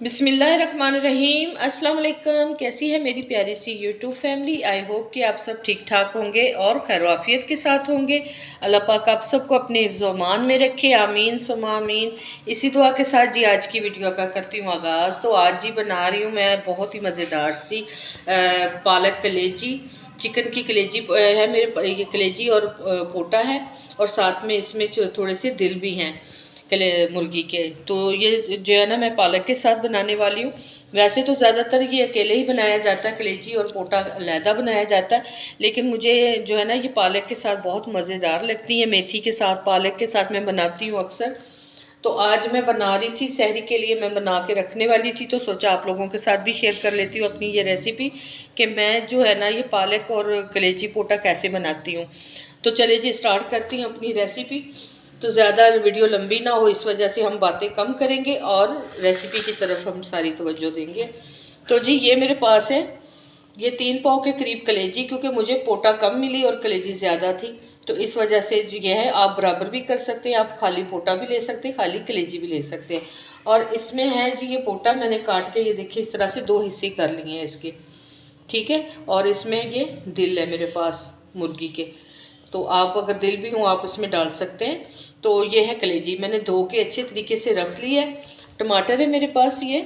बिस्मिल्लाहिर्रहमानिर्रहीम। अस्सलाम वालेकुम। कैसी है मेरी प्यारी सी यूट्यूब फैमिली। आई होप कि आप सब ठीक ठाक होंगे और खैर आफियत के साथ होंगे। अल्लाह पाक आप सबको अपने हिफ्ज़-ओ-अमान में रखे, आमीन सुम्मा आमीन। इसी दुआ के साथ जी आज की वीडियो का करती हूँ आगाज़। तो आज जी बना रही हूँ मैं बहुत ही मज़ेदार सी पालक कलेजी। चिकन की कलेजी है मेरे, ये कलेजी और पोटा है और साथ में इसमें थोड़े से दिल भी हैं मुर्गी के। तो ये जो है ना मैं पालक के साथ बनाने वाली हूँ। वैसे तो ज़्यादातर ये अकेले ही बनाया जाता है, कलेजी और पोटा अलहदा बनाया जाता है, लेकिन मुझे जो है ना ये पालक के साथ बहुत मज़ेदार लगती है। मेथी के साथ, पालक के साथ मैं बनाती हूँ अक्सर। तो आज मैं बना रही थी सहरी के लिए, मैं बना के रखने वाली थी, तो सोचा आप लोगों के साथ भी शेयर कर लेती हूँ अपनी ये रेसिपी कि मैं जो है ना ये पालक और कलेजी पोटा कैसे बनाती हूँ। तो चले जी स्टार्ट करती हूँ अपनी रेसिपी। तो ज़्यादा वीडियो लंबी ना हो इस वजह से हम बातें कम करेंगे और रेसिपी की तरफ हम सारी तवज्जो देंगे। तो जी ये मेरे पास है ये 3 पाव के करीब कलेजी, क्योंकि मुझे पोटा कम मिली और कलेजी ज़्यादा थी, तो इस वजह से जो ये है आप बराबर भी कर सकते हैं, आप खाली पोटा भी ले सकते हैं, खाली कलेजी भी ले सकते हैं। और इसमें है जी ये पोटा मैंने काट के ये देखिए इस तरह से 2 हिस्से कर लिए हैं इसके, ठीक है। और इसमें ये दिल है मेरे पास मुर्गी के, तो आप अगर दिल भी हो आप इसमें डाल सकते हैं। तो ये है कलेजी, मैंने धो के अच्छे तरीके से रख ली है। टमाटर है मेरे पास ये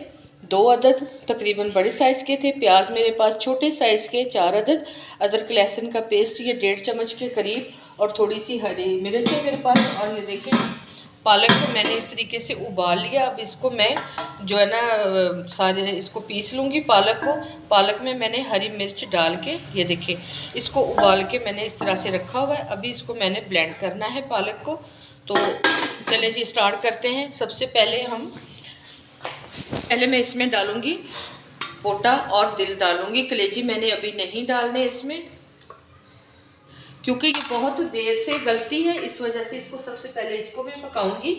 2 अदद, तकरीबन बड़े साइज़ के थे। प्याज मेरे पास छोटे साइज़ के 4 अदद। अदरक लहसुन का पेस्ट ये 1.5 चम्मच के करीब, और थोड़ी सी हरी मिर्च है मेरे पास। और ये देखिए पालक को मैंने इस तरीके से उबाल लिया। अब इसको मैं जो है ना सारे इसको पीस लूँगी पालक को। पालक में मैंने हरी मिर्च डाल के ये देखिए इसको उबाल के मैंने इस तरह से रखा हुआ है। अभी इसको मैंने ब्लेंड करना है पालक को। तो चले जी स्टार्ट करते हैं। सबसे पहले मैं इसमें डालूँगी पोटा और दिल डालूँगी। कलेजी मैंने अभी नहीं डालने इसमें, क्योंकि ये बहुत देर से गलती है, इस वजह से इसको सबसे पहले इसको मैं पकाऊंगी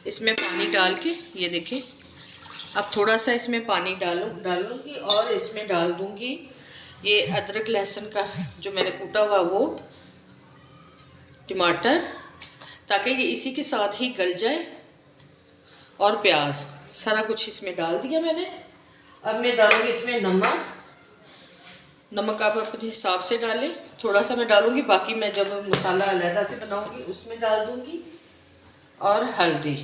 इसमें पानी डाल के। ये देखें अब थोड़ा सा इसमें पानी डालूंगी और इसमें डाल दूंगी ये अदरक लहसुन का जो मैंने कूटा हुआ वो, टमाटर, ताकि ये इसी के साथ ही गल जाए, और प्याज, सारा कुछ इसमें डाल दिया मैंने। अब मैं डालूंगी इसमें नमक आप अपने हिसाब से डालें, थोड़ा सा मैं डालूंगी, बाकी मैं जब मसाला अलहदा से बनाऊंगी उसमें डाल दूंगी। और हल्दी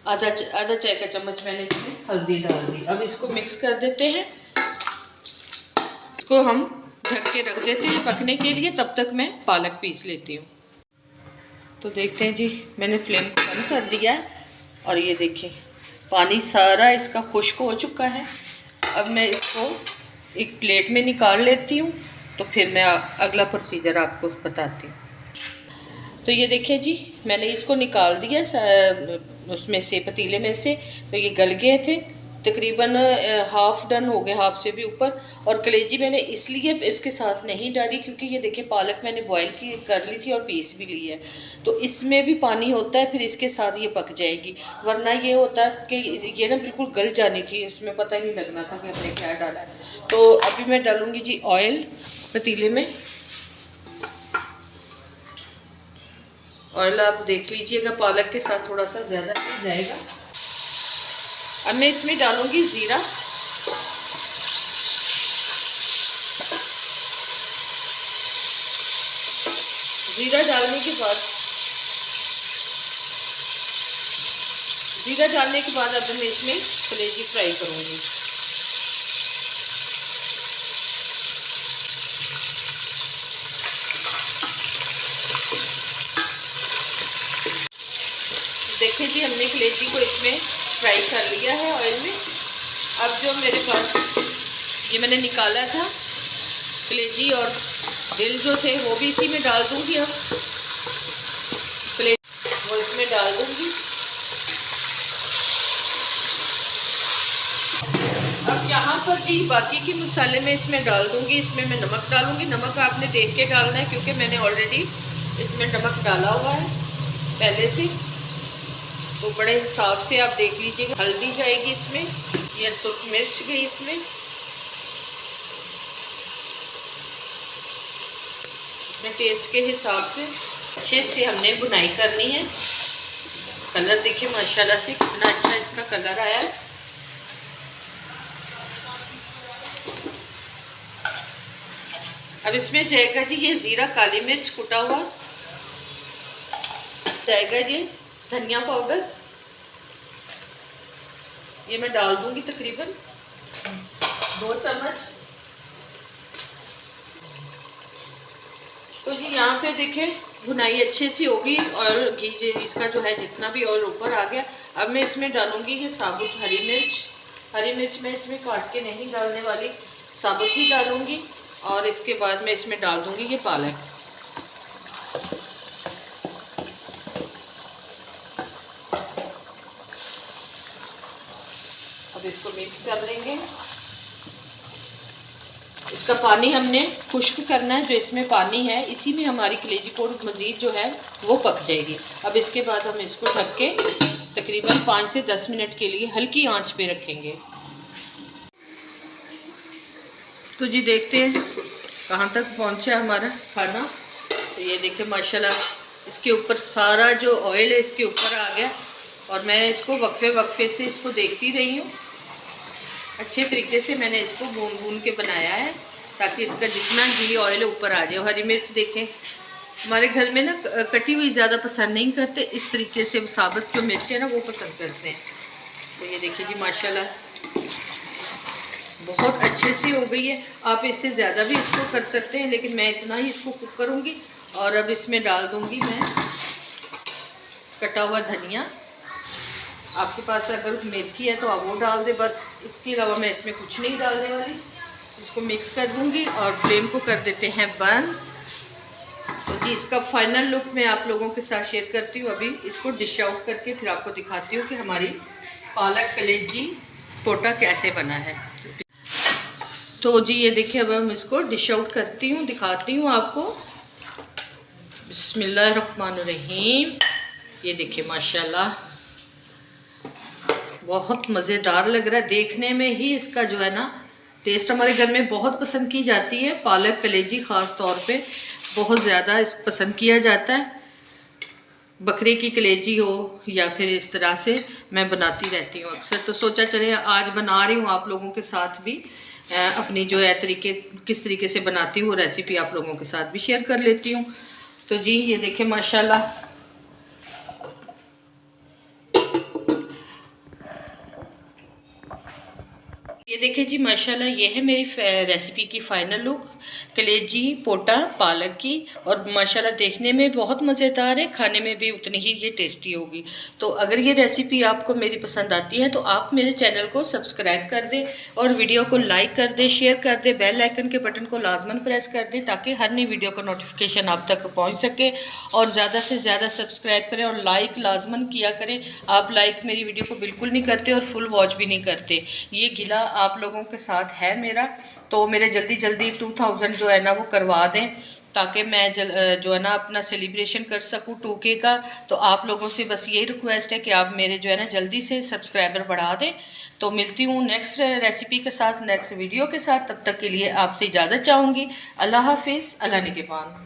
आधा चाय का चम्मच मैंने इसमें हल्दी डाल दी। अब इसको मिक्स कर देते हैं, इसको हम ढक के रख देते हैं पकने के लिए। तब तक मैं पालक पीस लेती हूँ। तो देखते हैं जी मैंने फ्लेम को बंद कर दिया है और ये देखिए पानी सारा इसका खुश्क हो चुका है। अब मैं इसको एक प्लेट में निकाल लेती हूँ, तो फिर मैं अगला प्रोसीजर आपको बताती हूँ। तो ये देखिए जी मैंने इसको निकाल दिया उसमें से, पतीले में से। तो ये गल गए थे, तकरीबन हाफ़ डन हो गए, हाफ़ से भी ऊपर। और कलेजी मैंने इसलिए इसके साथ नहीं डाली क्योंकि ये देखिए पालक मैंने बॉयल कर ली थी और पीस भी ली है, तो इसमें भी पानी होता है, फिर इसके साथ ये पक जाएगी। वरना ये होता है कि ये ना बिल्कुल गल जानी थी, इसमें पता ही नहीं लगना था कि हमने क्या डाला है। तो अभी मैं डालूँगी जी ऑयल पतीले में। ऑयल आप देख लीजिएगा पालक के साथ थोड़ा सा ज़्यादा हो जाएगा। अब मैं इसमें डालूंगी ज़ीरा, ज़ीरा डालने के बाद अब मैं इसमें कलेजी फ्राई करूंगी। देखिए जी हमने कलेजी को इसमें फ्राई कर लिया है ऑयल में। अब जो मेरे पास ये मैंने निकाला था कलेजी और दिल जो थे वो भी इसी में डाल दूंगी। अब कलेजी वो इसमें डाल दूंगी। अब यहाँ पर जी बाकी के मसाले मैं इसमें डाल दूंगी। इसमें मैं नमक डालूंगी। नमक आपने देख के डालना है क्योंकि मैंने ऑलरेडी इसमें नमक डाला हुआ है पहले से, तो बड़े हिसाब से आप देख लीजिएगा। हल्दी जाएगी इसमें, यह सुर्ख मिर्च गई इसमें, अपने टेस्ट के हिसाब से अच्छे से हमने बुनाई करनी है। कलर देखिए माशाल्लाह से कितना अच्छा इसका कलर आया है। अब इसमें जाएगा जी ये ज़ीरा, काली मिर्च कुटा हुआ, जाएगा जी धनिया पाउडर, ये मैं डाल दूंगी तकरीबन 2 चम्मच। तो जी यहाँ पे देखें भुनाई अच्छे से होगी और घी इसका जो है जितना भी ऑयल ऊपर आ गया। अब मैं इसमें डालूंगी ये साबुत हरी मिर्च। हरी मिर्च मैं इसमें काट के नहीं डालने वाली, साबुत ही डालूंगी। और इसके बाद मैं इसमें डाल दूंगी ये पालक। अब इसको मिक्स कर लेंगे। इसका पानी हमने खुश्क करना है, जो इसमें पानी है इसी में हमारी कलेजी पोड़ मज़ीद जो है वो पक जाएगी। अब इसके बाद हम इसको ढक के तकरीबन 5 से 10 मिनट के लिए हल्की आंच पे रखेंगे। तो जी देखते हैं कहाँ तक पहुँचा हमारा खाना। तो ये देखिए माशाल्लाह इसके ऊपर सारा जो ऑयल है इसके ऊपर आ गया और मैं इसको वक्फे वक्फे से इसको देखती रही हूँ। अच्छे तरीके से मैंने इसको भून भून के बनाया है ताकि इसका जितना घी ऑयल ऊपर आ जाए। हरी मिर्च देखें हमारे घर में ना कटी हुई ज़्यादा पसंद नहीं करते, इस तरीके से साबुत जो मिर्च है ना वो पसंद करते हैं। तो ये देखिए जी माशाल्लाह बहुत अच्छे से हो गई है। आप इससे ज़्यादा भी इसको कर सकते हैं लेकिन मैं इतना ही इसको कुक करूँगी। और अब इसमें डाल दूँगी मैं कटा हुआ धनिया। आपके पास अगर मेथी है तो आप वो डाल दें, बस इसके अलावा मैं इसमें कुछ नहीं डालने वाली। इसको मिक्स कर दूँगी और फ्लेम को कर देते हैं बंद। तो जी इसका फाइनल लुक मैं आप लोगों के साथ शेयर करती हूँ। अभी इसको डिश आउट करके फिर आपको दिखाती हूँ कि हमारी पालक कलेजी पोटा कैसे बना है। तो जी ये देखिए अब हम इसको डिश आउट करती हूँ, दिखाती हूँ आपको। बिस्मिल्लाहिर्रहमानिर्रहीम। ये देखिए माशाल्लाह बहुत मज़ेदार लग रहा है। देखने में ही इसका जो है ना टेस्ट हमारे घर में बहुत पसंद की जाती है। पालक कलेजी ख़ास तौर पे बहुत ज़्यादा इस पसंद किया जाता है। बकरे की कलेजी हो या फिर इस तरह से मैं बनाती रहती हूँ अक्सर। तो सोचा चले आज बना रही हूँ आप लोगों के साथ भी अपनी जो है किस तरीके से बनाती हूँ रेसिपी आप लोगों के साथ भी शेयर कर लेती हूँ। तो जी ये देखिए माशाल्लाह ये देखिए जी माशाल्लाह ये है मेरी रेसिपी की फ़ाइनल लुक कलेजी पोटा पालक की। और माशाल्लाह देखने में बहुत मज़ेदार है, खाने में भी उतनी ही ये टेस्टी होगी। तो अगर ये रेसिपी आपको मेरी पसंद आती है तो आप मेरे चैनल को सब्सक्राइब कर दें और वीडियो को लाइक कर दें, शेयर कर दें, बेल आइकन के बटन को लाजमन प्रेस कर दें ताकि हर नई वीडियो का नोटिफिकेशन आप तक पहुँच सके। और ज़्यादा से ज़्यादा सब्सक्राइब करें और लाइक लाजमन किया करें। आप लाइक मेरी वीडियो को बिल्कुल नहीं करते और फुल वॉच भी नहीं करते, ये गिला आप लोगों के साथ है मेरा। तो मेरे जल्दी जल्दी 2000 जो है ना वो करवा दें ताकि मैं जो है ना अपना सेलिब्रेशन कर सकूं 2K का। तो आप लोगों से बस यही रिक्वेस्ट है कि आप मेरे जो है ना जल्दी से सब्सक्राइबर बढ़ा दें। तो मिलती हूँ नेक्स्ट रेसिपी के साथ, नेक्स्ट वीडियो के साथ। तब तक के लिए आपसे इजाज़त चाहूँगी। अल्लाह हाफिज़, अल्लाह निगहबान।